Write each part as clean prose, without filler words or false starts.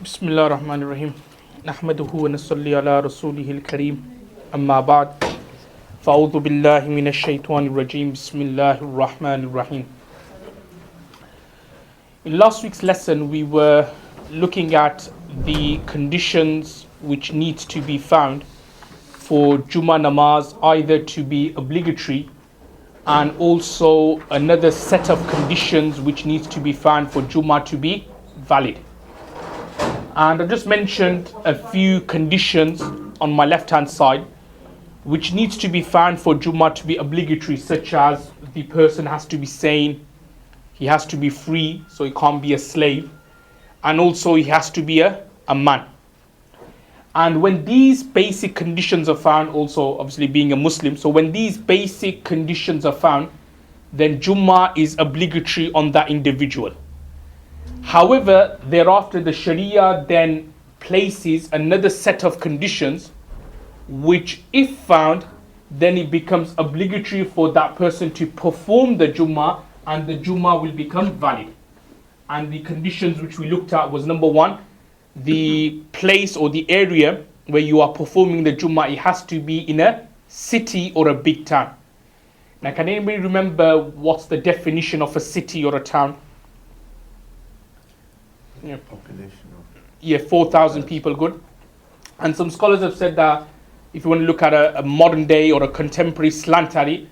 بسم الله الرحمن الرحيم نحمده ونصلي على رسوله الكريم أما بعد فأعوذ بالله من الشيطان الرجيم بسم الله الرحمن الرحيم. In last week's lesson we were looking at the conditions which need to be found for Jummah namaz either to be obligatory and also another set of conditions which needs to be found for Jummah to be valid. And I just mentioned a few conditions on my left hand side which needs to be found for Jummah to be obligatory, such as the person has to be sane, he has to be free, so he can't be a slave, and also he has to be a man. And when these basic conditions are found, also obviously being a Muslim, so when these basic conditions are found, then Jummah is obligatory on that individual. However, thereafter the Sharia then places another set of conditions which, if found, then it becomes obligatory for that person to perform the Jummah and the Jummah will become valid. And the conditions which we looked at was, number one, the place or the area where you are performing the Jummah, it has to be in a city or a big town. Now, can anybody remember what's the definition of a city or a town? Yeah. Population of 4,000 people, good. And some scholars have said that if you want to look at a modern day or a contemporary slantari,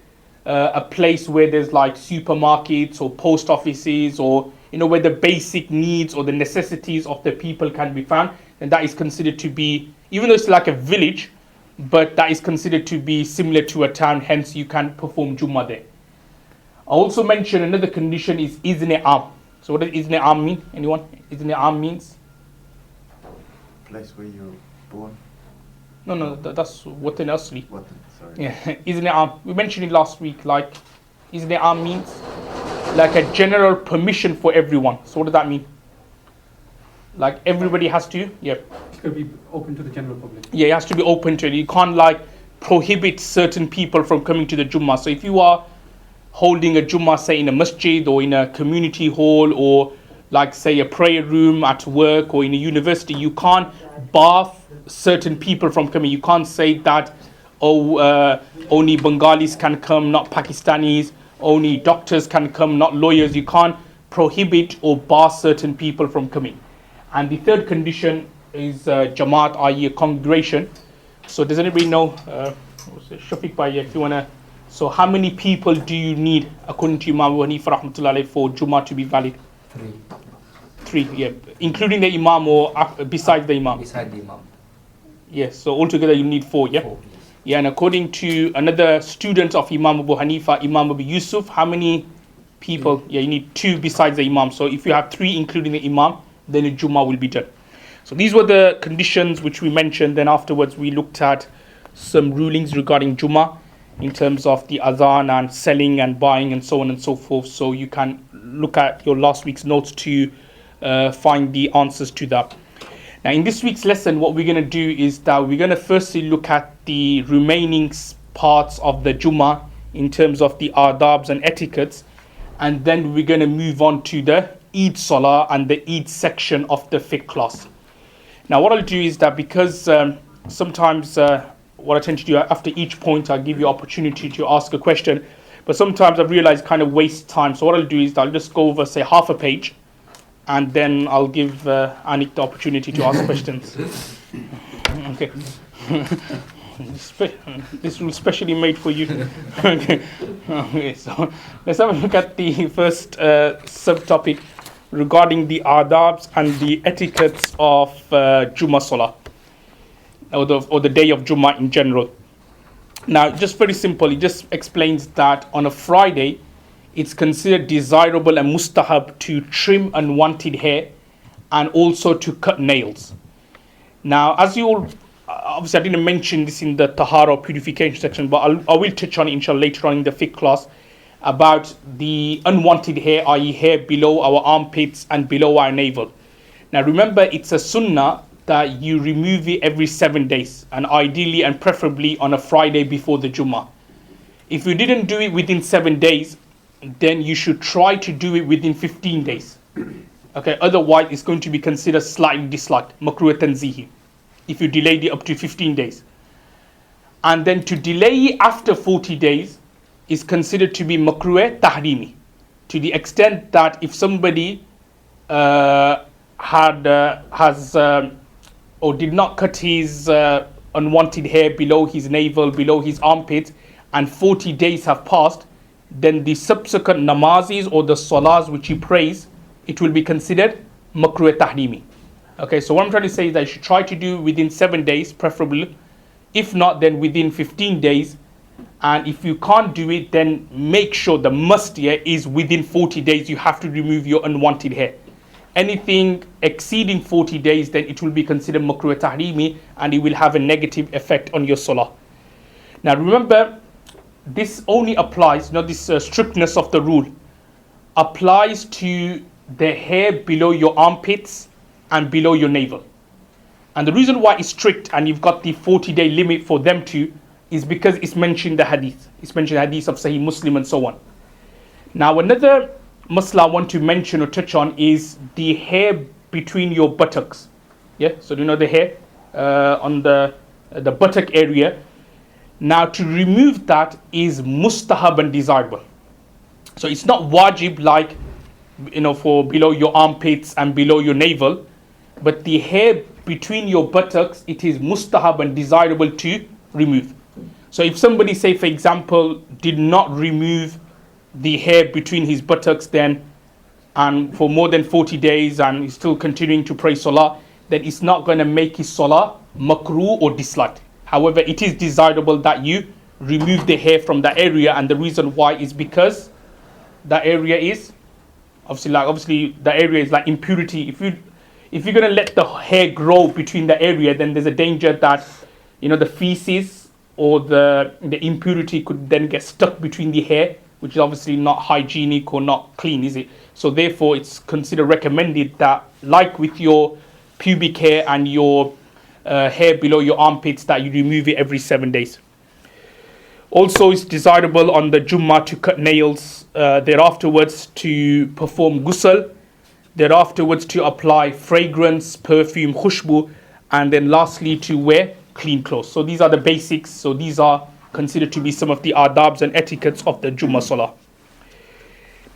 a place where there's like supermarkets or post offices or where the basic needs or the necessities of the people can be found, then that is considered to be, even though it's like a village, but that is considered to be similar to a town, hence you can perform Jummah there. I also mentioned another condition is Izn Am. So what does Izn Am mean? Anyone? Izn Am means? place where you're born. No, that's Watan Asli. Watan, sorry. Yeah, Izn Am. We mentioned it last week, like Izn Am means like a general permission for everyone. So what does that mean? Like everybody has to, yeah. It's going to be open to the general public. Yeah, it has to be open to it. You can't like prohibit certain people from coming to the Jummah. So if you are holding a Jummah, say in a masjid or in a community hall or like say a prayer room at work or in a university, you can't bar certain people from coming. You can't say that, only Bengalis can come, not Pakistanis, only doctors can come, not lawyers. You can't prohibit or bar certain people from coming. And the third condition is Jamaat, i.e. a congregation. So does anybody know, Shafiq Bhai, if you want to, so how many people do you need according to Imam Abu Hanifa rahmatullahi alayhi for Jummah to be valid? Three, yeah. Including the Imam or besides the Imam? Beside the Imam. Yes, so altogether you need four, yeah? Four, yes. Yeah, and according to another student of Imam Abu Hanifa, Imam Abu Yusuf, how many people? Yeah, you need two besides the Imam. So if you have three including the Imam, then the Jummah will be done. So these were the conditions which we mentioned. Then afterwards we looked at some rulings regarding Jummah in terms of the adhan and selling and buying and so on and so forth. So you can look at your last week's notes to find the answers to that. Now in this week's lesson, what we're going to do is that we're going to firstly look at the remaining parts of the Jummah in terms of the adabs and etiquettes, and then we're going to move on to the Eid Salah and the Eid section of the fiqh class. Now what I'll do is that because sometimes what I tend to do after each point, I'll give you opportunity to ask a question, but sometimes I've realized kind of waste time. So what I'll do is I'll just go over, say, half a page, and then I'll give Anik the opportunity to ask questions. Okay. This was specially made for you. Okay, so let's have a look at the first subtopic regarding the adabs and the etiquettes of Jummah Salah, or the day of Jummah in general. Now, just very simple, it just explains that on a Friday, it's considered desirable and mustahab to trim unwanted hair and also to cut nails. Now, as you all, obviously I didn't mention this in the Tahara purification section, but I will touch on it inshallah later on in the fiqh class about the unwanted hair, i.e. hair below our armpits and below our navel. Now remember, it's a sunnah that you remove it every 7 days, and ideally and preferably on a Friday before the Jummah. If you didn't do it within 7 days, then you should try to do it within 15 days. Okay, otherwise it's going to be considered slightly disliked, makruh tanzihi, if you delayed it up to 15 days. And then to delay it after 40 days is considered to be makruh tahrimi, to the extent that if somebody has or did not cut his unwanted hair below his navel, below his armpit, and 40 days have passed, then the subsequent namazis or the salahs which he prays, it will be considered makruh tahrimi. Okay, so what I'm trying to say is that you should try to do within 7 days, preferably. If not, then within 15 days. And if you can't do it, then make sure the must here is within 40 days you have to remove your unwanted hair. Anything exceeding 40 days, then it will be considered makruh tahrimi and it will have a negative effect on your salah. Now remember, this only applies, this strictness of the rule applies to the hair below your armpits and below your navel. And the reason why it's strict and you've got the 40-day limit for them too is because it's mentioned the hadith. It's mentioned the hadith of Sahih Muslim and so on. Now another masla I want to mention or touch on is the hair between your buttocks. Yeah, so the hair on the buttock area. Now to remove that is mustahab and desirable. So it's not wajib like for below your armpits and below your navel, but the hair between your buttocks, it is mustahab and desirable to remove. So if somebody, say for example, did not remove the hair between his buttocks then, and for more than 40 days and is still continuing to pray salah, then it's not going to make his salah makruh or disliked. However, it is desirable that you remove the hair from that area, and the reason why is because that area is obviously the area is like impurity. If you're going to let the hair grow between the area, then there's a danger that the feces or the impurity could then get stuck between the hair, which is obviously not hygienic or not clean, is it? So therefore it's considered recommended that, like with your pubic hair and your hair below your armpits, that you remove it every 7 days. Also, it's desirable on the Jummah to cut nails, thereafterwards to perform ghusl, thereafterwards to apply fragrance, perfume, khushbu, and then lastly to wear clean clothes. So these are the basics. So these are considered to be some of the adabs and etiquettes of the Jummah Salah.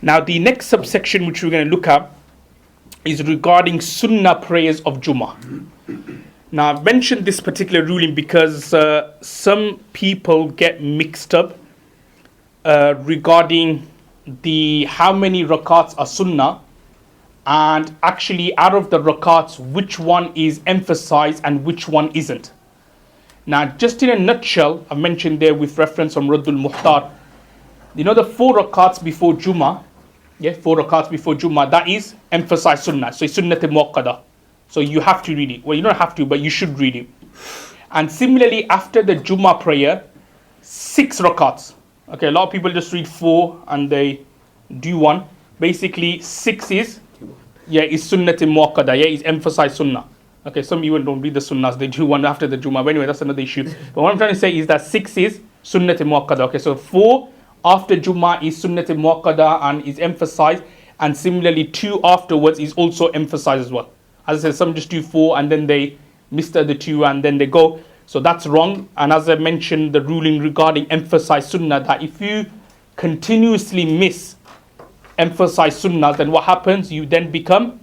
Now the next subsection which we're going to look at is regarding sunnah prayers of Jummah. Now I've mentioned this particular ruling because some people get mixed up regarding how many rakats are sunnah, and actually out of the rakats which one is emphasized and which one isn't. Now just in a nutshell, I've mentioned there with reference from Raddul Muhtar, the 4 rakats before Jummah, 4 rakats before Jummah, that is emphasized sunnah. So it's sunnat muakkada. So you have to read it. Well, you don't have to, but you should read it. And similarly, after the Jummah prayer, 6 rakats. Okay, a lot of people just read 4 and they do 1. Basically, 6 is sunnat muakkada. Is emphasized sunnah. Okay, some even don't read the sunnahs. They do 1 after the Jummah. But anyway, that's another issue. But what I'm trying to say is that 6 is sunnat muakkada. Okay, so 4 after Jummah is sunnat muakkada and is emphasized. And similarly, 2 afterwards is also emphasized as well. As I said, some just do 4 and then they miss the other 2 and then they go. So that's wrong. And as I mentioned, the ruling regarding emphasized sunnah, that if you continuously miss emphasized sunnah, then what happens? You then become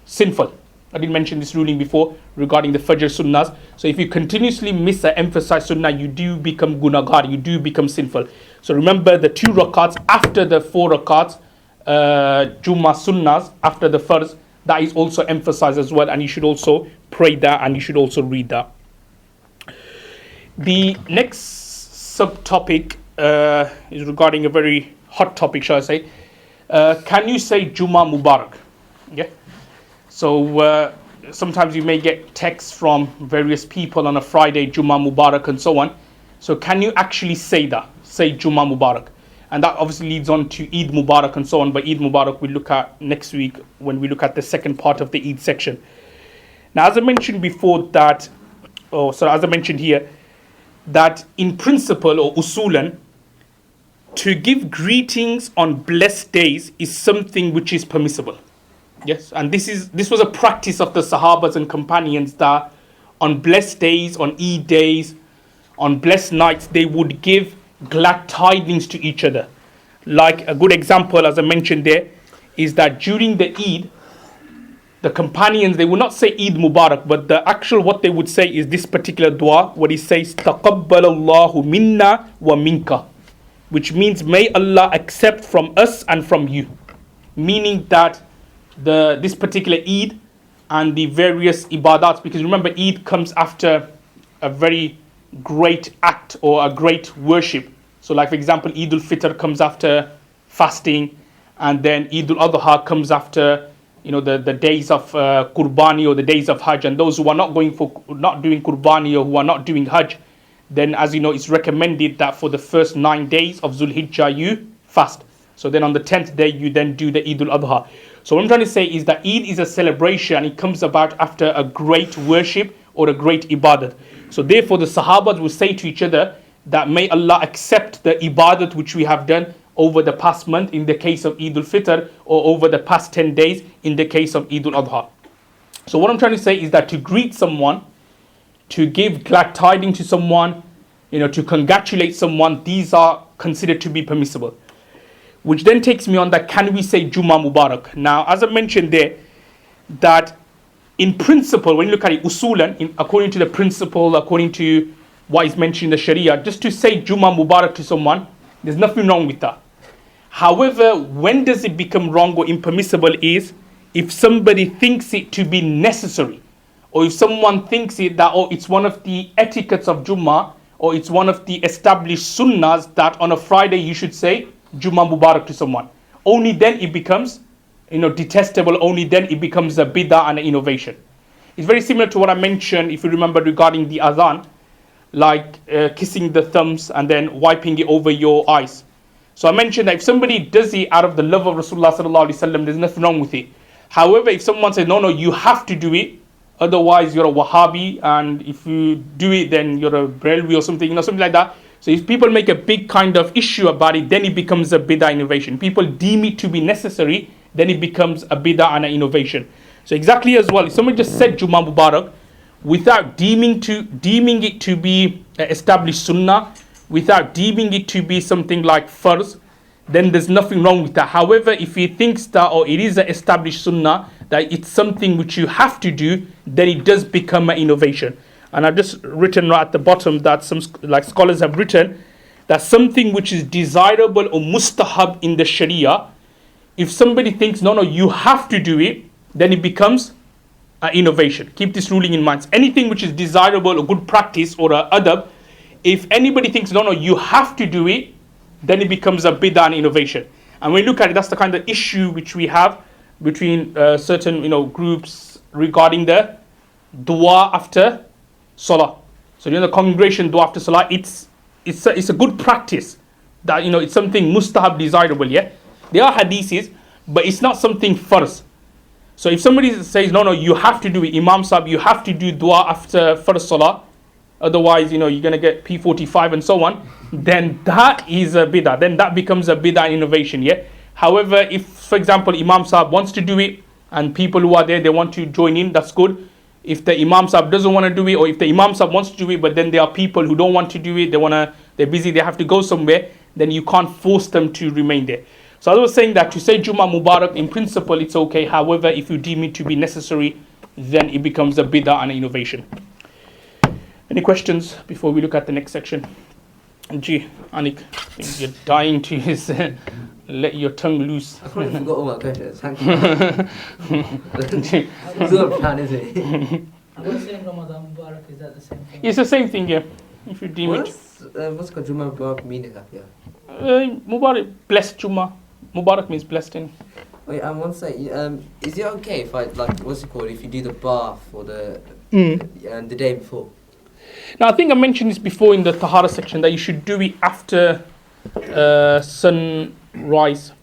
sinful. I didn't mention this ruling before regarding the Fajr sunnahs. So if you continuously miss an emphasized sunnah, you do become gunagar, you do become sinful. So remember the 2 rakats after the 4 rakats, Jummah sunnahs, after the Farz, that is also emphasized as well, and you should also pray that and you should also read that. The next subtopic is regarding a very hot topic, shall I say. Can you say Jummah Mubarak? Yeah. So sometimes you may get texts from various people on a Friday, Jummah Mubarak and so on. So can you actually say that? Say Jummah Mubarak. And that obviously leads on to Eid Mubarak and so on. But Eid Mubarak we'll look at next week when we look at the second part of the Eid section. Now, as I mentioned before as I mentioned here, that in principle or usulan, to give greetings on blessed days is something which is permissible. Yes, and this was a practice of the Sahabas and companions that on blessed days, on Eid days, on blessed nights, they would give glad tidings to each other. Like a good example, as I mentioned there, is that during the Eid, the companions, they would not say Eid Mubarak, but the actual what they would say is this particular dua, what he says, Taqabbalallahu minna wa minka, which means may Allah accept from us and from you. Meaning that this particular Eid and the various ibadats, because remember Eid comes after a very great act or a great worship. So like for example, Eid al-Fitr comes after fasting, and then Eid al-Adha comes after the days of Qurbani or the days of Hajj. And those who are not doing Qurbani or who are not doing Hajj, then as you know, it's recommended that for the first 9 days of Zul Hijjah you fast. So then on the 10th day you then do the Eid al-Adha. So what I'm trying to say is that Eid is a celebration, and it comes about after a great worship or a great ibadat. So therefore the Sahabas will say to each other that may Allah accept the ibadat which we have done over the past month in the case of Eid al-Fitr, or over the past 10 days in the case of Eid al-Adha. So what I'm trying to say is that to greet someone, to give glad tidings to someone, to congratulate someone, these are considered to be permissible. Which then takes me on that, can we say Jummah Mubarak? Now, as I mentioned there, that in principle, when you look at it, usulan, according to the principle, according to what is mentioned in the Sharia, just to say Jummah Mubarak to someone, there's nothing wrong with that. However, when does it become wrong or impermissible is if somebody thinks it to be necessary, or if someone thinks it that, it's one of the etiquettes of Jummah, or it's one of the established sunnahs that on a Friday you should say Jummah Mubarak to someone. Only then it becomes detestable, only then it becomes a bid'ah and an innovation. It's very similar to what I mentioned, if you remember, regarding the adhan, like kissing the thumbs and then wiping it over your eyes. So I mentioned that if somebody does it out of the love of Rasulullah sallallahu alaihi wasallam, there's nothing wrong with it. However, if someone says, no, you have to do it, otherwise you're a Wahhabi, and if you do it, then you're a Brelwi or something, something like that. So if people make a big kind of issue about it, then it becomes a bid'ah innovation. People deem it to be necessary, then it becomes a bid'ah and an innovation. So exactly as well, if someone just said Jummah Mubarak without deeming it to be established sunnah, without deeming it to be something like farz, then there's nothing wrong with that. However, if he thinks that, or it is an established sunnah, that it's something which you have to do, then it does become an innovation. And I've just written right at the bottom that some scholars have written that something which is desirable or mustahab in the Sharia, if somebody thinks, no, you have to do it, then it becomes an innovation. Keep this ruling in mind. Anything which is desirable or good practice or a adab, if anybody thinks, no, you have to do it, then it becomes a bid'ah and innovation. And when we look at it, that's the kind of issue which we have between certain groups regarding the dua after salah. So the congregation dua after salah, it's a good practice that it's something mustahab, desirable. Yeah, there are hadiths, but it's not something farz. So if somebody says no, you have to do it, Imam Sahib, you have to do dua after first salah, otherwise you're gonna get P45 and so on, then that is a bid'ah. Then that becomes a bid'ah innovation. Yeah. However, if for example Imam Sahib wants to do it and people who are there, they want to join in, that's good. If the Imam Sahib doesn't want to do it, or if the Imam Sahib wants to do it, but then there are people who don't want to do it, they're busy, they have to go somewhere, then you can't force them to remain there. So I was saying that to say Jummah Mubarak, in principle, it's okay. However, if you deem it to be necessary, then it becomes a bid'ah and an innovation. Any questions before we look at the next section? Gee, Anik, you're dying to let your tongue loose. I probably forgot all my questions. Thank you. It's all a plan, isn't it? What's saying Ramadan Mubarak, is that the same thing? It's the same thing, yeah. If you deem it. What's Jummah Mubarak meaning up here? Mubarak, blessed Jummah. Mubarak means blessed in. Wait, I want to say, is it okay if I, if you do the bath or the day before? Now, I think I mentioned this before in the Tahara section, that you should do it after sunrise.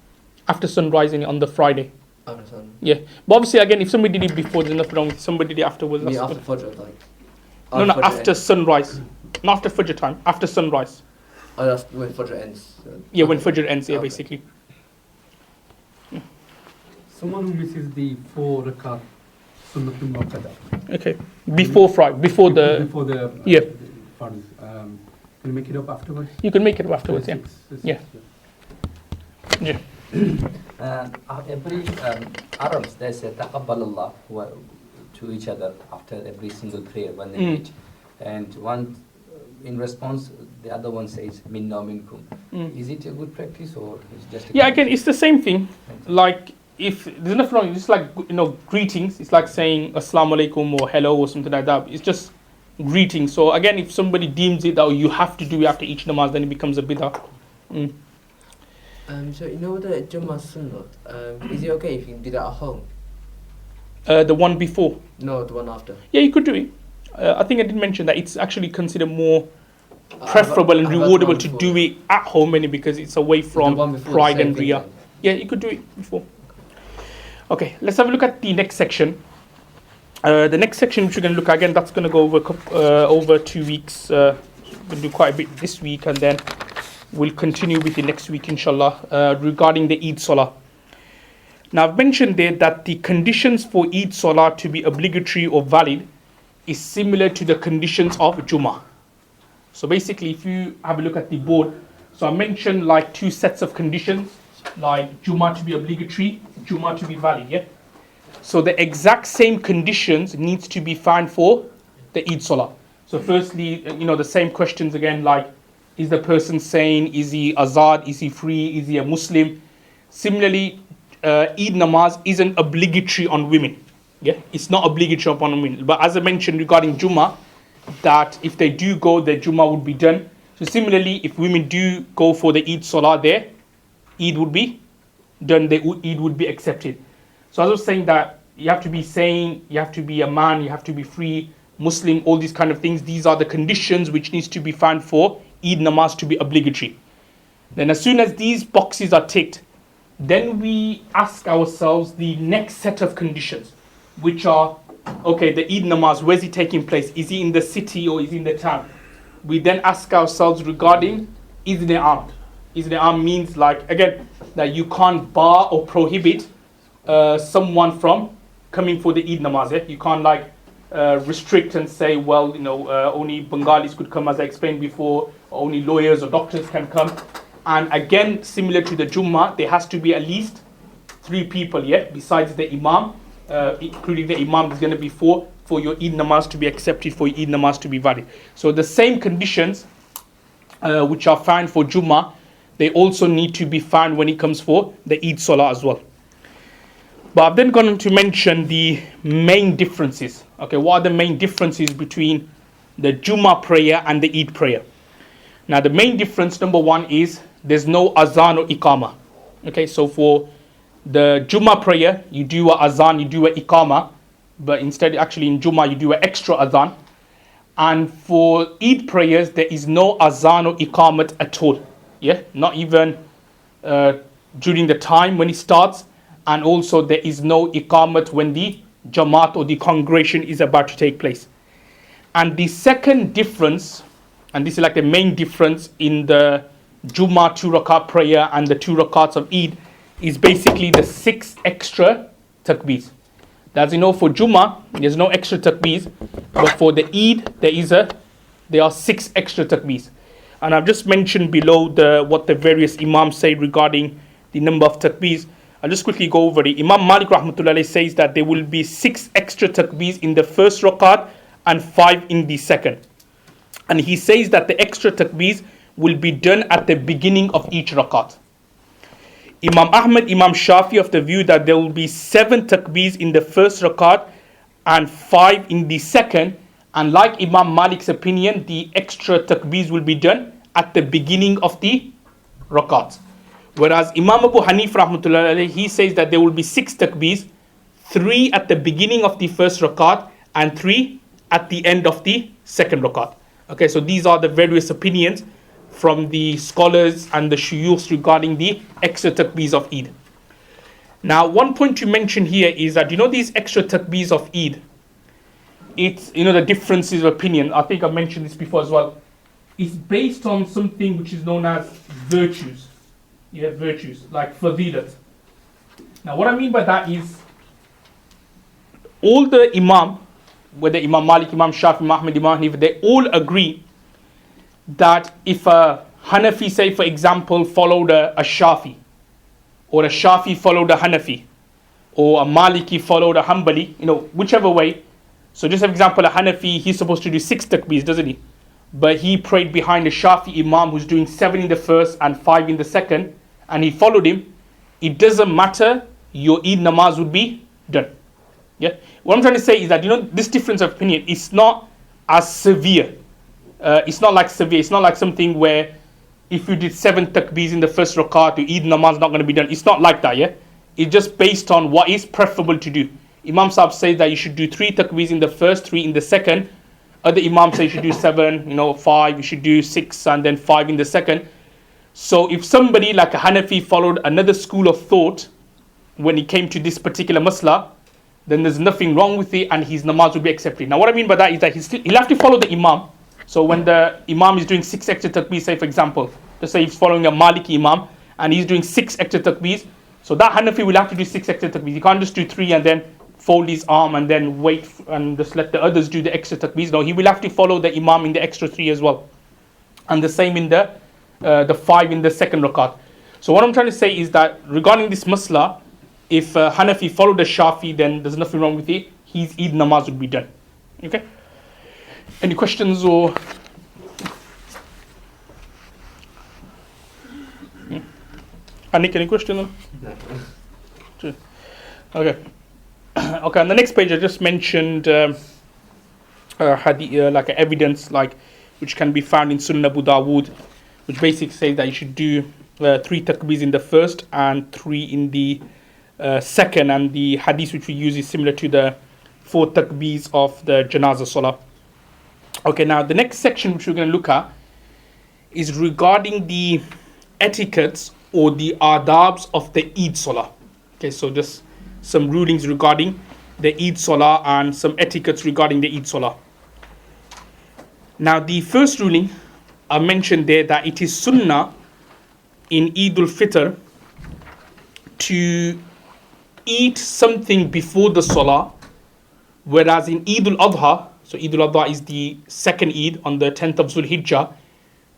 After sunrise on the Friday. After sun? Yeah. But obviously, again, if somebody did it before, there's nothing wrong with it. Somebody did it afterwards. Yeah, after Fajr, like? No, after sunrise. Not after Fajr time, after sunrise. Oh, that's when Fajr ends. Yeah, when Fajr ends, yeah, okay. Basically. Yeah. Someone who misses the 4 rakat sunnatul muqaddar. Okay. Before Friday, before the yeah. Pardon. Can you make it up afterwards? You can make it up afterwards, yeah. Yeah. Yeah. Every Arabs, they say taqabbalallah to each other after every single prayer when they meet, and one in response the other one says minna minkum. Is it a good practice or is just a again it's the same thing. Like if there's nothing wrong, it's like greetings. It's like saying assalamu alaikum or hello or something like that. It's just greeting. So again, if somebody deems it that you have to do it after each namaz, then it becomes a bid'ah. So the Jummah Sunnah, is it okay if you do that at home? The one before? No, the one after. Yeah, you could do it. I think I did mention that it's actually considered more preferable and rewardable to do it at home, only because it's away from pride and riyah. Yeah, you could do it before. Okay, let's have a look at the next section. The next section which we're going to look at, again, that's going to go over 2 weeks. We'll do quite a bit this week, and then we'll continue with the next week, inshallah, regarding the Eid Salah. Now, I've mentioned there that the conditions for Eid Salah to be obligatory or valid is similar to the conditions of Jummah. So basically, if you have a look at the board, so I mentioned like 2 sets of conditions, like Jummah to be obligatory, Jummah to be valid, yeah? So the exact same conditions needs to be found for the Eid Salah. So firstly, the same questions again, like, is the person sane? Is he azad? Is he free? Is he a Muslim? Similarly, Eid namaz isn't obligatory on women. Yeah, it's not obligatory upon women. But as I mentioned regarding Jummah, that if they do go, their Jummah would be done. So similarly, if women do go for the Eid Salah there, Eid would be done, the Eid would be accepted. So as I was saying that you have to be sane, you have to be a man, you have to be free, Muslim, all these kind of things. These are the conditions which needs to be found for Eid namaz to be obligatory. Then as soon as these boxes are ticked, then we ask ourselves the next set of conditions, which are, okay, the Eid namaz, where is it taking place? Is he in the city or is he in the town? We then ask ourselves regarding Izn armed. Izn armed means, like, again, that you can't bar or prohibit someone from coming for the Eid namaz. Yeah? You can't restrict and say, well, only Bengalis could come, as I explained before, or only lawyers or doctors can come. And again, similar to the Jummah, there has to be at least 3 people, yeah, besides the Imam, including the Imam, there's going to be 4 for your Eid namaz to be accepted, for Eid namaz to be valid. So the same conditions which are found for Jummah, they also need to be found when it comes for the Eid Salah as well. But I've then gone on to mention the main differences. Okay, what are the main differences between the Jummah prayer and the Eid prayer? Now, the main difference, number 1, is there's no azan or iqama. Okay, so for the Jummah prayer, you do a azan, you do a iqama, but instead, actually in Jummah, you do an extra azan. And for Eid prayers, there is no azan or iqamat at all. Yeah, not even during the time when it starts, and also there is no iqamat when the Jamaat or the congregation is about to take place. And the second difference, and this is like the main difference in the Jummah 2 rakat prayer and the 2 rakats of Eid, is basically the 6 extra takbeers. As you know, for Jummah, there's no extra takbeers, but for the Eid, there are 6 extra takbeers. And I've just mentioned below what the various Imams say regarding the number of takbeers. I'll just quickly go over it. Imam Malik rahmatullahi says that there will be 6 extra takbeers in the first rakat and 5 in the second. And he says that the extra takbeers will be done at the beginning of each rakat. Imam Ahmad, Imam Shafi of the view that there will be 7 takbeers in the first rakat and 5 in the second. And like Imam Malik's opinion, the extra takbeers will be done at the beginning of the rakat. Whereas Imam Abu Hanif rahmatullahi, he says that there will be 6 takbeers, 3 at the beginning of the first rakat and 3 at the end of the second rakat. Okay, so these are the various opinions from the scholars and the shuyukhs regarding the extra takbeers of Eid. Now, one point to mention here is that, these extra takbeers of Eid, it's, the differences of opinion. I think I mentioned this before as well. It's based on something which is known as virtues. Yeah, virtues, like fadilat. Now what I mean by that is all the Imam, whether Imam Malik, Imam Shafi, Imam Ahmad, Imam Hanifa, they all agree that if a Hanafi, say for example, followed a Shafi, or a Shafi followed a Hanafi, or a Maliki followed a Hanbali, whichever way. So just for example, a Hanafi, he's supposed to do 6 takbeers, doesn't he? But he prayed behind a Shafi Imam who's doing 7 in the first and 5 in the second, and he followed him. It doesn't matter, your Eid namaz would be done. Yeah. What I'm trying to say is that this difference of opinion is not as severe. It's not like severe. It's not like something where if you did 7 takbeers in the first rakat, your Eid namaz is not going to be done. It's not like that. Yeah. It's just based on what is preferable to do. Imam Sahib says that you should do 3 takbeers in the first, 3 in the second. Other Imams say you should do 7, 5. You should do 6 and then 5 in the second. So if somebody like a Hanafi followed another school of thought when he came to this particular masla, then there's nothing wrong with it and his namaz will be accepted. Now what I mean by that is that he'll have to follow the Imam. So when the Imam is doing 6 extra takbeers, say for example, let's say he's following a Maliki Imam and he's doing 6 extra takbeers, so that Hanafi will have to do 6 extra takbeers. He can't just do 3 and then fold his arm and then wait and just let the others do the extra takbeers. No, he will have to follow the Imam in the extra 3 as well. And the same in the 5 in the second rakat. So what I'm trying to say is that regarding this masla, if Hanafi followed the Shafi, then there's nothing wrong with it. His Eid namaz would be done. Okay? Any questions or? Anik, any question? No. Sure. Okay. Okay, on the next page I just mentioned like evidence which can be found in Sunan Abu Dawood, which basically says that you should do 3 takbeers in the first and 3 in the second, and the hadith which we use is similar to the 4 takbeers of the Janazah Salah. Okay, now the next section which we're going to look at is regarding the etiquettes or the adabs of the Eid Salah. Okay, so just some rulings regarding the Eid Salah and some etiquettes regarding the Eid Salah. Now the first ruling I mentioned there that it is sunnah in Eid al-Fitr to eat something before the Salah, whereas in Eid al-Adha, so Eid al-Adha is the second Eid on the 10th of Zulhijjah,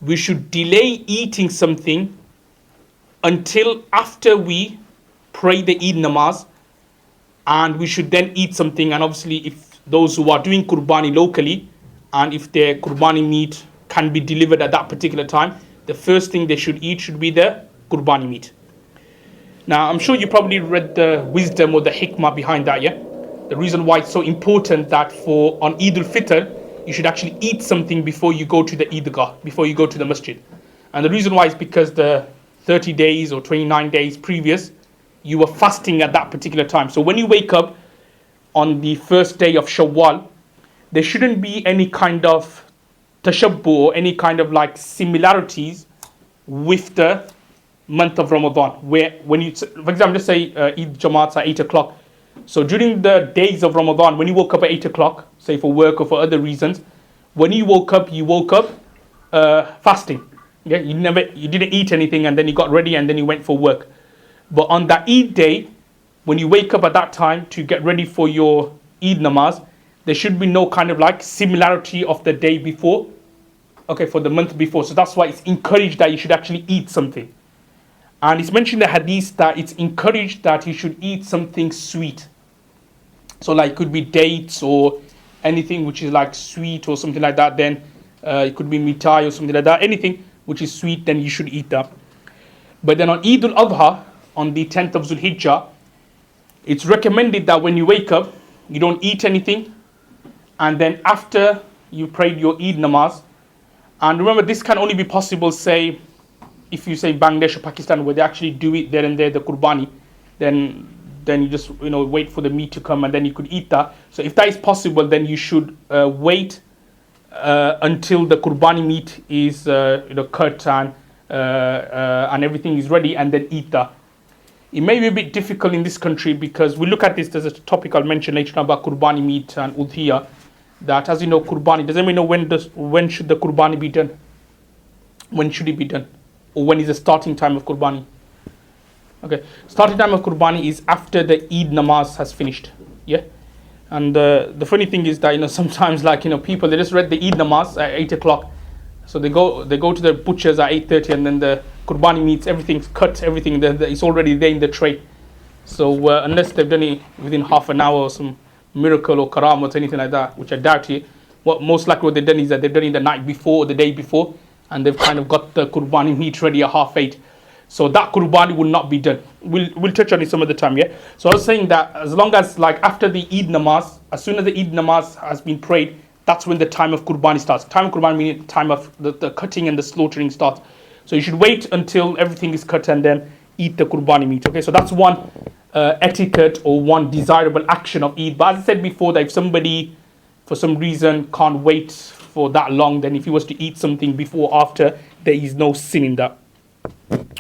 we should delay eating something until after we pray the Eid namaz, and we should then eat something. And obviously if those who are doing Qurbani locally, and if their Qurbani meat can be delivered at that particular time, the first thing they should eat should be the Qurbani meat. Now I'm sure you probably read the wisdom or the hikmah behind that, yeah? The reason why it's so important that on Eid al-Fitr, you should actually eat something before you go to the Eidgah, before you go to the masjid. And the reason why is because the 30 days or 29 days previous, you were fasting at that particular time. So when you wake up on the first day of Shawwal, there shouldn't be any kind of tashabbu or any kind of similarities with the month of Ramadan. Where when you, for example, just say Eid Jamaat at 8 o'clock. So during the days of Ramadan, when you woke up at 8 o'clock, say for work or for other reasons, when you woke up fasting. Yeah, you didn't eat anything and then you got ready and then you went for work. But on that Eid day, when you wake up at that time to get ready for your Eid namaz, there should be no kind of similarity of the day before, okay, for the month before. So that's why it's encouraged that you should actually eat something. And it's mentioned in the hadith that it's encouraged that you should eat something sweet. So it could be dates or anything which is sweet or something like that. Then it could be mitai or something like that. Anything which is sweet, then you should eat that. But then on Eid al-Adha, on the 10th of Zulhijjah, it's recommended that when you wake up, you don't eat anything. And then after you prayed your Eid namaz, and remember this can only be possible, say, if you say Bangladesh or Pakistan, where they actually do it there and there, the Qurbani, then you just wait for the meat to come and then you could eat that. So if that is possible, then you should wait until the Qurbani meat is cut and everything is ready, and then eat that. It may be a bit difficult in this country because we look at this, there's a topic I'll mention later on about Qurbani meat and Udhiyah, that as you know, Qurbani, does anyone know when should the Qurbani be done? When should it be done? Or when is the starting time of Qurbani? Okay, starting time of Qurbani is after the Eid namaz has finished. Yeah, and the funny thing is that sometimes people, they just read the Eid namaz at 8 o'clock, so they go to the butchers at 8:30, and then the Qurbani meats, everything's cut, everything it's already there in the tray. So unless they've done it within half an hour or some miracle or karamat or anything like that, which I doubt it, most likely what they've done is that they've done it the night before or the day before, and they've kind of got the Qurbani meat ready at 8:30. So that Qurbani will not be done. We'll touch on it some other time, yeah? So I was saying that as long as after the Eid namaz, as soon as the Eid namaz has been prayed, that's when the time of Qurbani starts. Time of Qurbani meaning time of the cutting and the slaughtering starts. So you should wait until everything is cut and then eat the Qurbani meat, okay? So that's one etiquette or one desirable action of Eid. But as I said before, that if somebody for some reason can't wait for that long, then if he was to eat something before or after, there is no sin in that.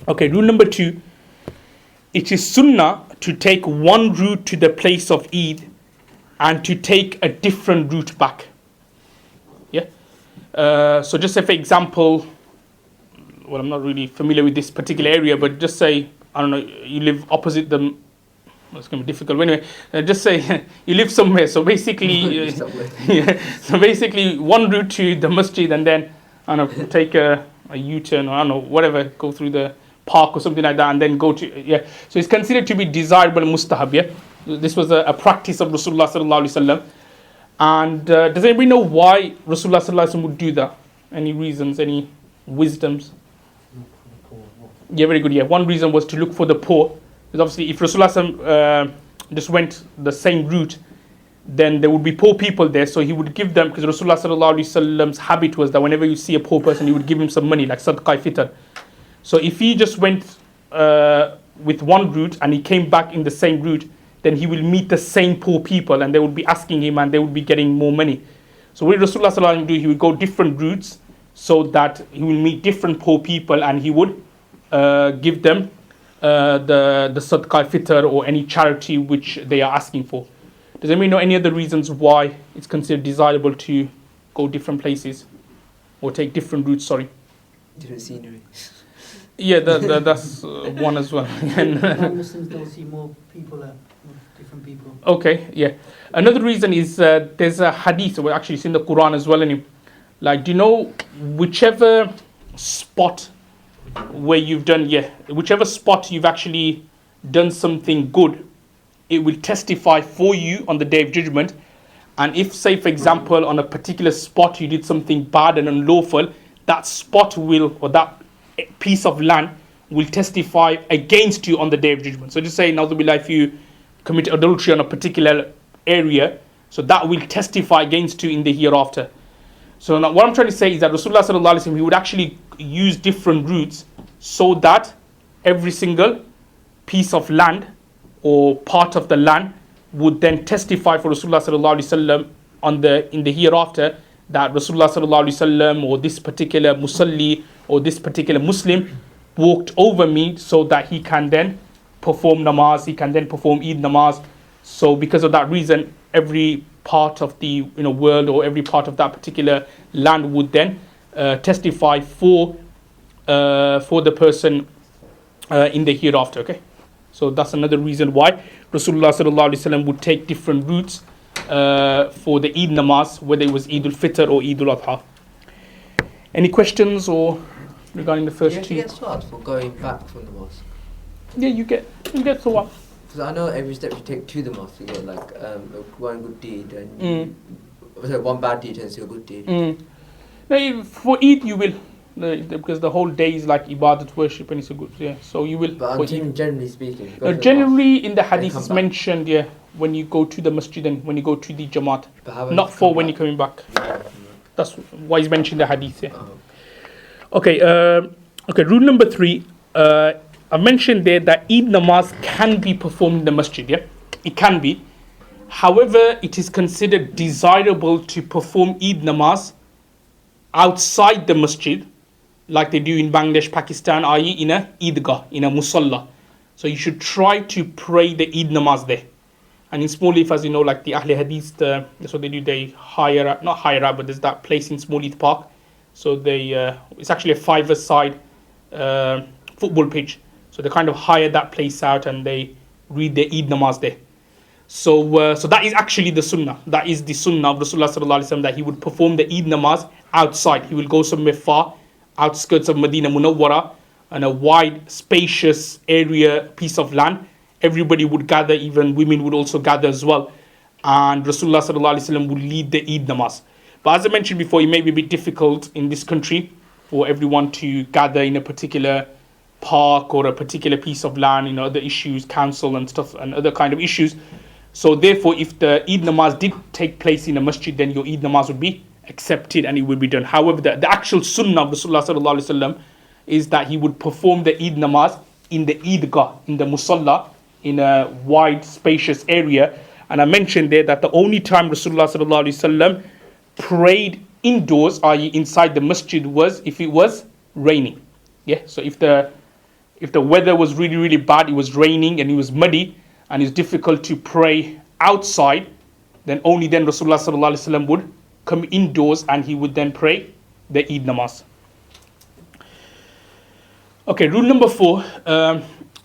Okay, rule number 2. It is sunnah to take one route to the place of Eid and to take a different route back. Yeah. So just say, for example, well, I'm not really familiar with this particular area, but just say, I don't know, you live opposite them. Well, it's going to be difficult. But anyway, just say you live somewhere. So basically, so basically, one route to the masjid, and then I don't know, take a U-turn, or I don't know, whatever, go through the park or something like that, and then go to, yeah. So it's considered to be desirable mustahab, yeah. This was a practice of Rasulullah sallallahu alaihi wasallam. And does anybody know why Rasulullah sallallahu alaihi wasallam would do that? Any reasons, any wisdoms? Yeah, very good. Yeah, one reason was to look for the poor. Because obviously, if Rasulullah sallallahu alaihi wasallam just went the same route, then there would be poor people there, so he would give them, because Rasulullah sallallahu alaihi wasallam's habit was that whenever you see a poor person, he would give him some money, like sadaqah fitr. So if he just went with one route and he came back in the same route, then he will meet the same poor people and they would be asking him and they would be getting more money. So what did Rasulullah sallallahu alaihi wasallam do? He would go different routes so that he will meet different poor people and he would give them the sadaqah fitr or any charity which they are asking for. Does anybody know any other reasons why it's considered desirable to go different places or take different routes? Sorry. Different scenery. Yeah, that's one as well. Muslims don't see more people, different people. Okay, yeah. Another reason is there's a hadith, well, actually it's in the Quran as well. Do you know whichever spot where you've done, whichever spot you've actually done something good, it will testify for you on the Day of Judgment. And if, say, for example, on a particular spot you did something bad and unlawful, that spot will, or that piece of land will testify against you on the Day of Judgment. So just say, Naudzubillah, if you commit adultery on a particular area, so that will testify against you in the hereafter. So now what I'm trying to say is that Rasulullah sallallahu alaihi wasallam, he would actually use different routes so that every single piece of land or part of the land would then testify for Rasulullah sallallahu alaihi wasallam in the hereafter that Rasulullah sallallahu alaihi wasallam or this particular musalli or this particular Muslim walked over me, so that he can then perform namaz, he can then perform Eid namaz. So because of that reason, every part of the world or every part of that particular land would then testify for the person in the hereafter. Okay, so that's another reason why Rasulullah sallallahu alaihi wasallam would take different routes for the Eid namaz, whether it was Eid al-Fitr or Eid al-Adha. Any questions or regarding the first two? You get swat for going back from the mosque. Yeah, you get swat. Because I know every step you take to the mosque, you get like one good deed and one bad deed turns to a good deed. No, for Eid you will, because the whole day is like ibadat, worship, and it's a good, so you will. But I'm generally speaking. Generally in the hadith it's mentioned, when you go to the masjid and when you go to the jamaat, not for when you're coming back. That's why it's mentioned in the hadith. Okay, rule number 3. I mentioned there that Eid namaz can be performed in the masjid. It can be. However, it is considered desirable to perform Eid namaz outside the masjid, like they do in Bangladesh, Pakistan, i.e. in a Eidgah, in a musalla. So you should try to pray the Eid namaz there. And in Small Heath, as you know, like the Ahle Hadith, that's what they do. They not hire out, but there's that place in Small Heath Park. So it's actually a 5-a-side football pitch. So they kind of hire that place out and they read the Eid namaz there. So that is actually the sunnah. That is the sunnah of Rasulullah sallallahu alaihi wasallam, that he would perform the Eid namaz outside. He will go somewhere far, outskirts of Medina Munawwara, and a wide, spacious area, piece of land. Everybody would gather, even women would also gather as well. And Rasulullah sallallahu alaihi wasallam would lead the Eid namaz. But as I mentioned before, it may be a bit difficult in this country for everyone to gather in a particular park or a particular piece of land, other issues, council and stuff, and other kind of issues. So therefore, if the Eid namaz did take place in a masjid, then your Eid namaz would be accepted and it would be done. However, the actual sunnah of Rasulullah sallallahu alaihi wasallam is that he would perform the Eid namaz in the Eidgah, in the Musalla, in a wide, spacious area. And I mentioned there that the only time Rasulullah sallallahu alaihi wasallam prayed indoors, i.e. inside the masjid, was if it was raining. Yeah, so if the weather was really, really bad, it was raining and it was muddy and it's difficult to pray outside, then only then Rasulullah sallallahu alaihi wasallam would come indoors and he would then pray the Eid namaz. Okay, rule number 4,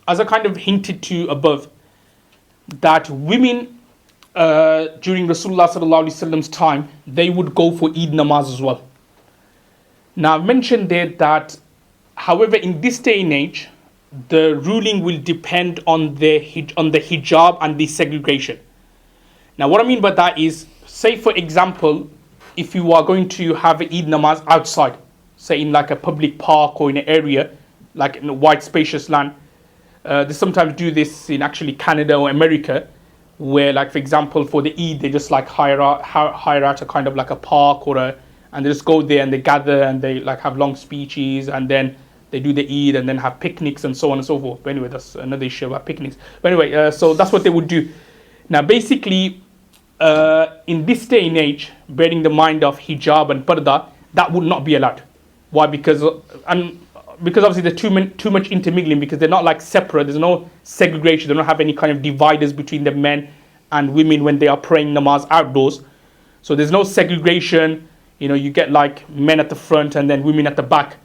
as I kind of hinted to above, that women during Rasulullah sallallahu alaihi wasallam's time, they would go for Eid namaz as well. Now I've mentioned there that, however, in this day and age, the ruling will depend on the hijab and the segregation. Now what I mean by that is, say for example, if you are going to have an Eid namaz outside, say in like a public park or in an area, like in a wide spacious land, they sometimes do this in actually Canada or America, where like for example for the Eid, they just like hire out a kind of like a park and they just go there and they gather and they like have long speeches and then they do the Eid and then have picnics and so on and so forth. But anyway, that's another issue about picnics. But anyway, so that's what they would do. Now basically, in this day and age, bearing the mind of hijab and parda, that would not be allowed. Why? Because obviously there's too much intermingling, because they're not like separate. There's no segregation. They don't have any kind of dividers between the men and women when they are praying namaz outdoors. So there's no segregation. You get like men at the front and then women at the back.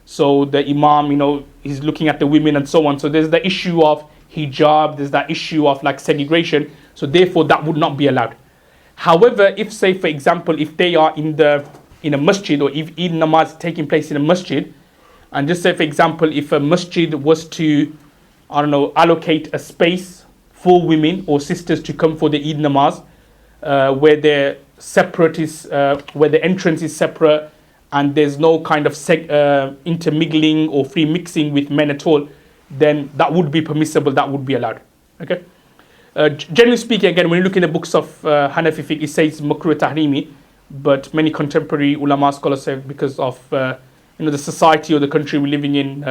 So the imam, he's looking at the women and so on. So there's the issue of hijab. There's that issue of like segregation. So therefore that would not be allowed. However, if say for example, if they are in a masjid, or if Eid namaz is taking place in a masjid, and just say for example, if a masjid was to, allocate a space for women or sisters to come for the Eid namaz, where their where the entrance is separate, and there's no kind of intermingling or free mixing with men at all, then that would be permissible, that would be allowed. Okay. Generally speaking, again, when you look in the books of Hanafi fiqh, it says makruh tahrimi, but many contemporary ulama scholars say because of the society or the country we're living in,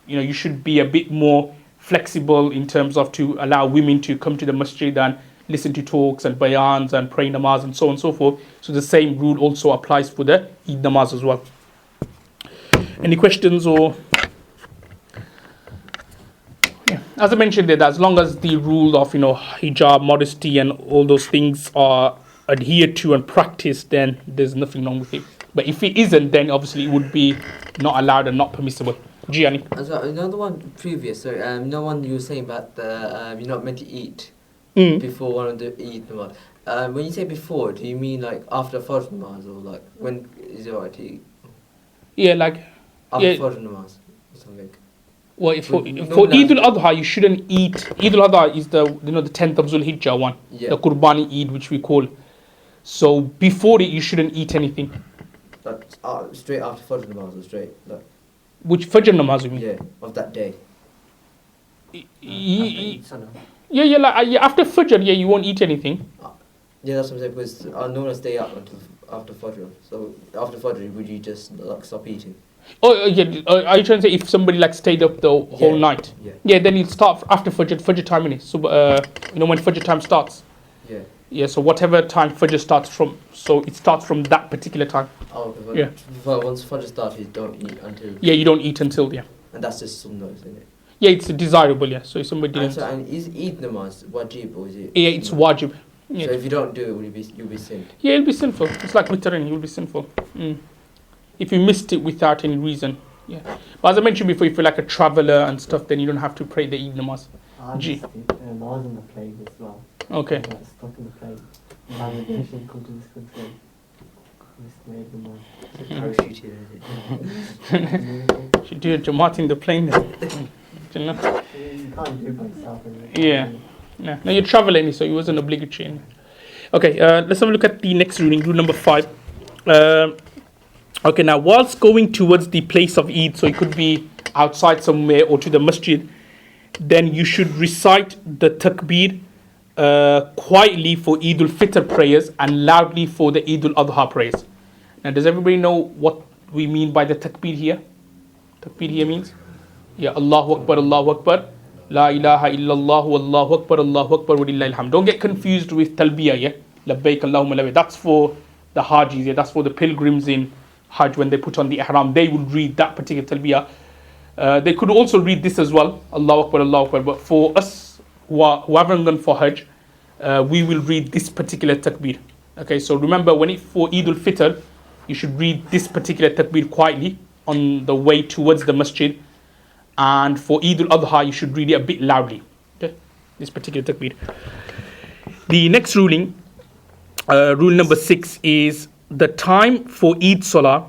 you should be a bit more flexible in terms of to allow women to come to the masjid and listen to talks and bayans and pray namaz and so on and so forth. So the same rule also applies for the Eid namaz as well. Any questions or? Yeah. As I mentioned there, that as long as the rule of hijab, modesty and all those things are adhered to and practiced, then there's nothing wrong with it. But if it isn't, then obviously it would be not allowed and not permissible. Gianni? So another one previous, no one you were saying about the you're not meant to eat before one of the Eid namaz. When you say before, do you mean like after Fajr namaz, or like when is it right to eat? Yeah, like after Fajr namaz or something. Well, for Eid al-Adha, you shouldn't eat. Eid al-Adha is the the 10th of Zul Hijjah one, the Qurbani Eid, which we call. So before it, you shouldn't eat anything. Like straight after Fajr namaz, or straight like. Which Fajr namaz you mean? Yeah, of that day. Like after Fajr, you won't eat anything. Yeah, that's what I'm saying, because I don't want to stay up until after Fajr. So after Fajr, would you just like stop eating? Oh yeah. Are you trying to say if somebody like stayed up the whole night? Yeah. Yeah, then you'll start after Fajr time innit? So when Fajr time starts. Yeah. Yeah. So whatever time Fajr starts from, so it starts from that particular time. Oh, okay. Yeah. Once Fajr starts, you don't eat until. Yeah, you don't eat until And that's just sunnah, isn't it? Yeah, it's desirable. Yeah. So if somebody didn't. And is Eid namaz wajib, or is it? Yeah, it's wajib. Yeah. So if you don't do it, you'll be sinned. Yeah, it'll be sinful. It's like witrin, you'll be sinful. If you missed it without any reason, Yeah. But as I mentioned before, if you're like a traveler and stuff, then you don't have to pray the Eid namaz. I G. missed it. I was on the plane as well. Okay. I got stuck in the plane. Bangladesh come to this country. Missed my Eid namaz. Parachuted, is it? Should do a Jamaat in the plane then. You know? You can't do it by yourself. Yeah. No, you're traveling, so it wasn't obligatory. Okay, let's have a look at the next ruling, rule number 5. Okay, now whilst going towards the place of Eid, so it could be outside somewhere or to the masjid, then you should recite the takbir quietly for Eid al-Fitr prayers and loudly for the Eid al-Adha prayers. Now, does everybody know what we mean by the takbir here? Takbir here means? Yeah, Allahu Akbar, Allahu Akbar. La ilaha illallah, Allahu Akbar, Allahu Akbar, wa lillahi alhamd. Don't get confused with talbiyah, yeah? Labbaik Allahumma labbaik. That's for the Hajis, yeah? That's for the pilgrims in Hajj when they put on the ihram. They would read that particular talbiyah. They could also read this as well, Allahu Akbar, Allahu Akbar. But for us who haven't gone for Hajj, we will read this particular takbir. Okay, so remember for Eid al-Fitr, you should read this particular takbir quietly on the way towards the masjid. And for Eid al-Adha, you should read it a bit loudly. Okay, this particular takbir. The next ruling, rule number 6, is the time for Eid Salah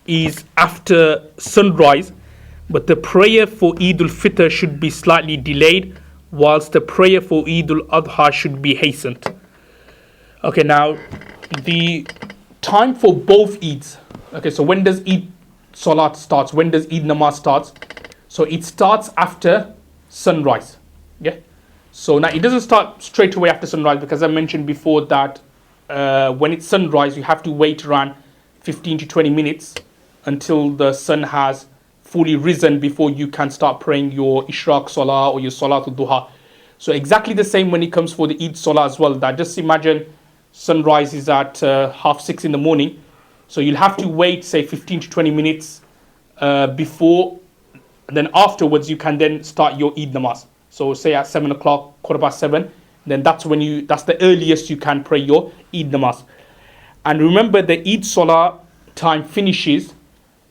is after sunrise, but the prayer for Eid al-Fitr should be slightly delayed, whilst the prayer for Eid al-Adha should be hastened. Okay, now the time for both Eids. Okay, so when does Eid Salat starts? When does Eid Namaz starts? So it starts after sunrise. Yeah. So now it doesn't start straight away after sunrise, because I mentioned before that when it's sunrise, you have to wait around 15 to 20 minutes until the sun has fully risen before you can start praying your Ishraq Salah or your Salatul Duha. So exactly the same when it comes for the Eid Salah as well. That just imagine sunrise is at 6:30 in the morning. So you'll have to wait, say 15 to 20 minutes before. And then afterwards, you can then start your Eid namaz. So say at 7 o'clock, 7:15, then that's the earliest you can pray your Eid namaz. And remember, the Eid Salah time finishes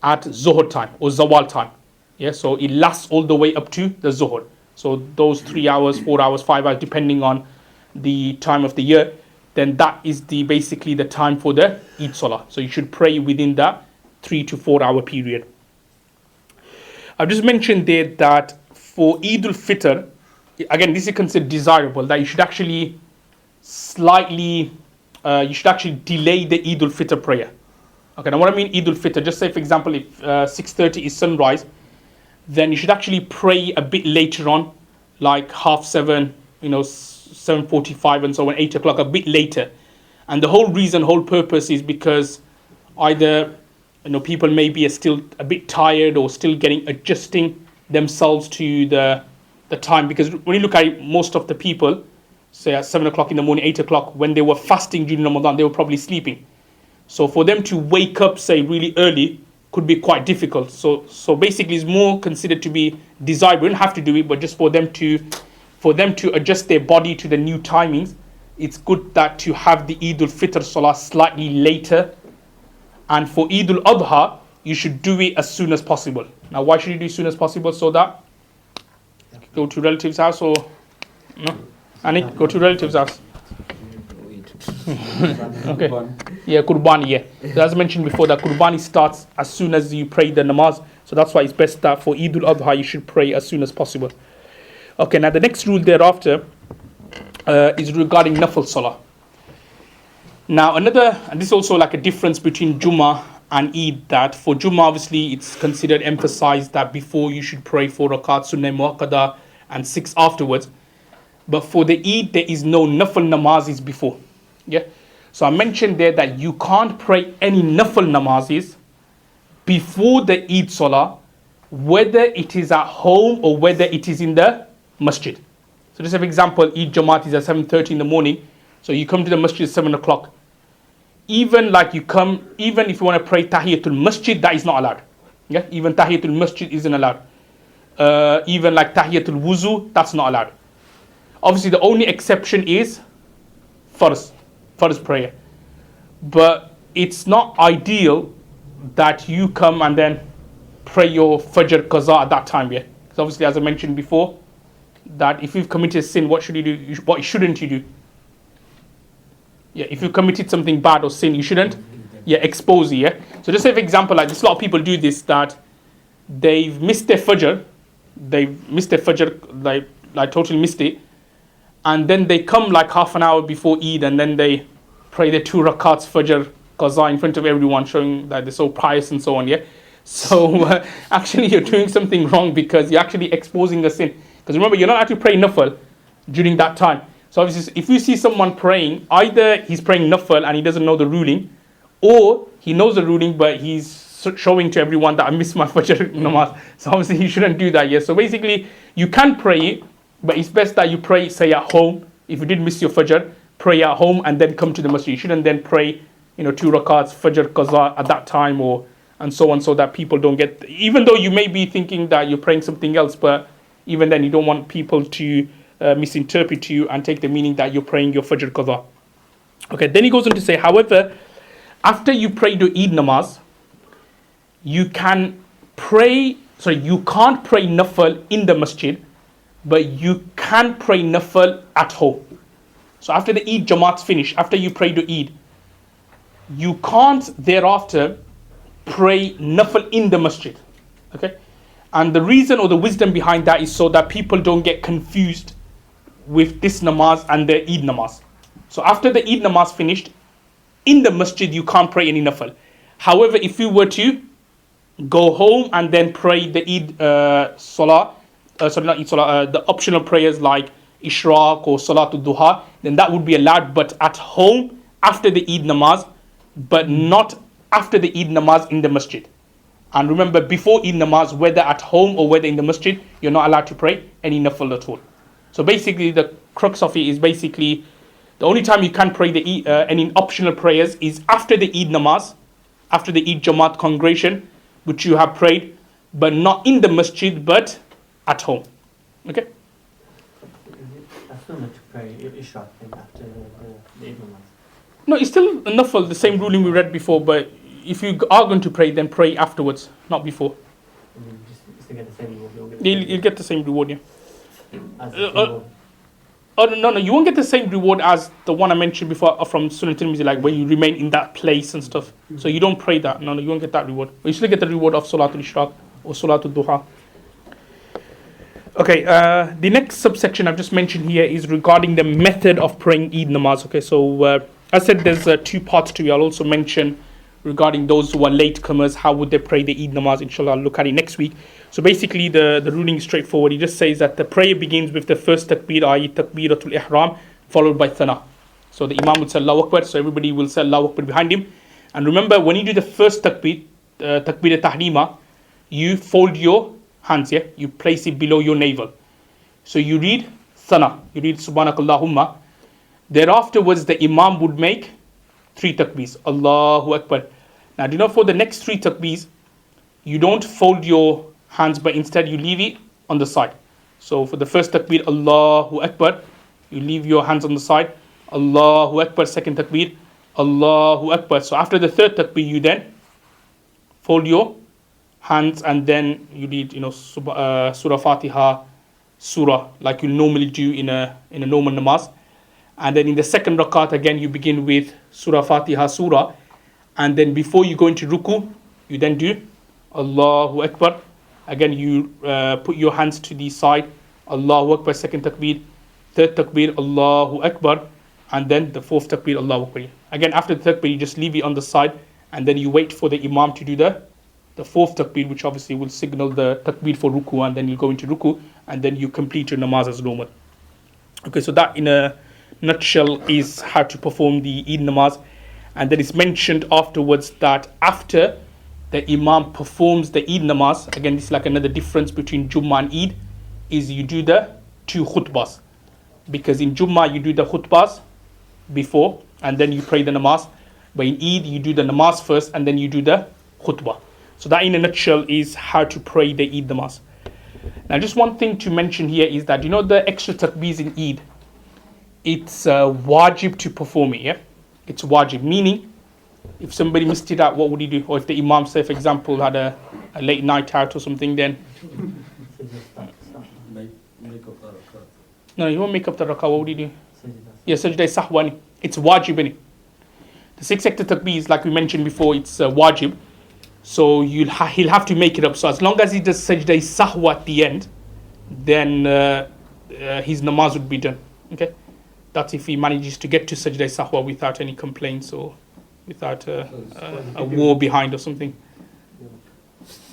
at Zuhr time or Zawal time. Yeah, so it lasts all the way up to the Zuhr. So those 3 hours, 4 hours, 5 hours, depending on the time of the year, then that is basically the time for the Eid Salah. So you should pray within that 3 to 4 hour period. I've just mentioned there that for Eid al-Fitr, again, this is considered desirable, that you should actually delay the Eid al-Fitr prayer. Okay, now what I mean Eid al-Fitr, just say for example, if 6:30 is sunrise, then you should actually pray a bit later on, like 7:30, 7:45 and so on, 8 o'clock, a bit later. And the whole purpose is because either people maybe are still a bit tired or still adjusting themselves to the time. Because when you look at it, most of the people, say at 7 o'clock in the morning, 8 o'clock, when they were fasting during Ramadan, they were probably sleeping. So for them to wake up, say, really early could be quite difficult. So basically it's more considered to be desirable. You don't have to do it, but just for them to adjust their body to the new timings, it's good that to have the Eid al-Fitr Salah slightly later. And for Eid al-Adha, you should do it as soon as possible. Now, why should you do it as soon as possible? So that you go to relative's house or no? Annie, go to relative's house. Okay. Yeah, Qurbani, yeah. So as I mentioned before, that Qurbani starts as soon as you pray the namaz. So that's why it's best that for Eid al-Adha, you should pray as soon as possible. Okay, now the next rule thereafter is regarding Nafil Salah. Now and this is also like a difference between Jummah and Eid, that for Jummah obviously it's considered emphasized that before you should pray 4 rakat sunnah muakkada and 6 afterwards. But for the Eid there is no nafil namazis before. Yeah. So I mentioned there that you can't pray any nafil namazis before the Eid Salah, whether it is at home or whether it is in the masjid. So just for example, Eid Jamaat is at 7:30 in the morning. So you come to the masjid at 7 o'clock. Even if you want to pray Tahiyatul Masjid, that is not allowed. Yeah, even Tahiyatul Masjid isn't allowed. Even like Tahiyatul Wuzu, that's not allowed. Obviously, the only exception is Farz prayer. But it's not ideal that you come and then pray your Fajr Qaza at that time, yeah? Because obviously, as I mentioned before, that if you've committed a sin, what should you do? What shouldn't you do? Yeah, if you committed something bad or sin, you shouldn't, yeah, expose it, yeah? So just say, for example, like this, a lot of people do this, that they've missed their Fajr, like totally missed it, and then they come like half an hour before Eid, and then they pray the 2 rakats Fajr Qaza in front of everyone, showing that they're so pious and so on, yeah? So actually you're doing something wrong, because you're actually exposing a sin. Because remember, you're not actually praying Nafal during that time. So obviously, if you see someone praying, either he's praying Nafal and he doesn't know the ruling, or he knows the ruling but he's showing to everyone that I missed my Fajr namaz. So obviously he shouldn't do that, yeah? So basically, you can pray it, but it's best that you pray, say, at home. If you did miss your Fajr, pray at home and then come to the masjid. You shouldn't then pray, 2 rakats Fajr Qaza at that time, or and so on, so that people don't get, even though you may be thinking that you're praying something else, but even then you don't want people to misinterpret you and take the meaning that you're praying your Fajr Qaza. Okay, then he goes on to say, however, after you pray your Eid namaz, you can't pray Nafal in the masjid, but you can pray Nafal at home. So after the Eid Jamaat's finished, after you pray your Eid, you can't thereafter pray Nafal in the masjid. Okay? And the reason or the wisdom behind that is so that people don't get confused with this namaz and the Eid namaz. So after the Eid namaz finished, in the masjid you can't pray any Nafal. However, if you were to go home and then pray the Eid Salah, the optional prayers like Ishraq or Salatul Duha, then that would be allowed, but at home after the Eid namaz, but not after the Eid namaz in the masjid. And remember, before Eid namaz, whether at home or whether in the masjid, you're not allowed to pray any Nafal at all. So basically, the crux of it is basically, the only time you can pray the any optional prayers is after the Eid namaz, after the Eid Jamaat congregation, which you have prayed, but not in the masjid, but at home. Okay? I still need to pray Ishraq thing after the Eid namaz. No, it's still a Nafal, the same ruling we read before, but if you are going to pray, then pray afterwards, not before. And then just to get the same reward. You'll get the same reward, yeah. As the symbol. Oh, no, you won't get the same reward as the one I mentioned before from Sunnah Tirmidhi, like when you remain in that place and stuff. So you don't pray that. No, you won't get that reward. But you still get the reward of Salatul Ishraq or Salatul Duha. Okay, the next subsection I've just mentioned here is regarding the method of praying Eid namaz. Okay, so as I said, there's 2 parts to it. I'll also mention regarding those who are latecomers, how would they pray the Eid namaz. Inshallah, I'll look at it next week. So basically, the ruling is straightforward. He just says that the prayer begins with the first takbir, i.e. takbiratul ihram, followed by thana. So the imam would say Allahu Akbar, so everybody will say Allahu Akbar behind him. And remember, when you do the first takbir, takbir tahrima, you fold your hands, yeah? You place it below your navel. So you read thana, you read subhanakallahumma. Thereafterwards, the imam would make 3 takbirs, Allahu Akbar. Now, do you know, for the next 3 takbirs, you don't fold your hands, but instead you leave it on the side. So for the first takbir, Allahu Akbar, you leave your hands on the side. Allahu Akbar, second takbir, Allahu Akbar. So after the third takbir, you then fold your hands and then you read, Surah Fatiha, Surah, like you normally do in a normal namaz. And then in the second rakat, again, you begin with Surah Fatiha, Surah. And then before you go into ruku, you then do Allahu Akbar. Again, you put your hands to the side. Allahu Akbar, second takbir. Third takbir, Allahu Akbar. And then the fourth takbir, Allahu Akbar. Again, after the takbir, you just leave it on the side. And then you wait for the imam to do the fourth takbir, which obviously will signal the takbir for ruku. And then you go into ruku. And then you complete your namaz as normal. Okay, so that in a nutshell is how to perform the Eid namaz. And then it's mentioned afterwards that after the imam performs the Eid namaz, again this is like another difference between Jummah and Eid, is you do the 2 khutbahs. Because in Jummah you do the khutbahs before and then you pray the namaz, but in Eid you do the namaz first and then you do the khutbah. So that in a nutshell is how to pray the Eid namaz. Now just one thing to mention here is that the extra takbīrs in Eid, it's wajib to perform it, yeah? It's wajib, meaning if somebody missed it out, what would he do? Or if the imam, say for example, had a a late night out or something, then Make up that rakat. no, you won't make up the rak'ah. What would you do? Sajda. Yeah, sajda is sahwa. It's wajib, innit? The 6 sector takbeers, like we mentioned before, it's wajib. So he'll have to make it up. So as long as he does sajda sahwa at the end, then his namaz would be done. Okay, that's if he manages to get to sajda sahwa without any complaints or without a war behind or something.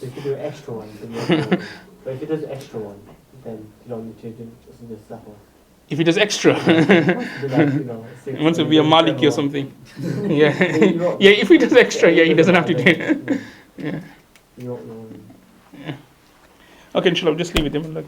If you do an extra one, then you have to- but if he does extra one, then you don't need to do just that one. If he does extra, Do like, you know, he wants to be a Maliki or something. Yeah, yeah. If he does extra, yeah, he doesn't have to do it. Yeah. You don't know. Okay, inshallah, just leave it. Like,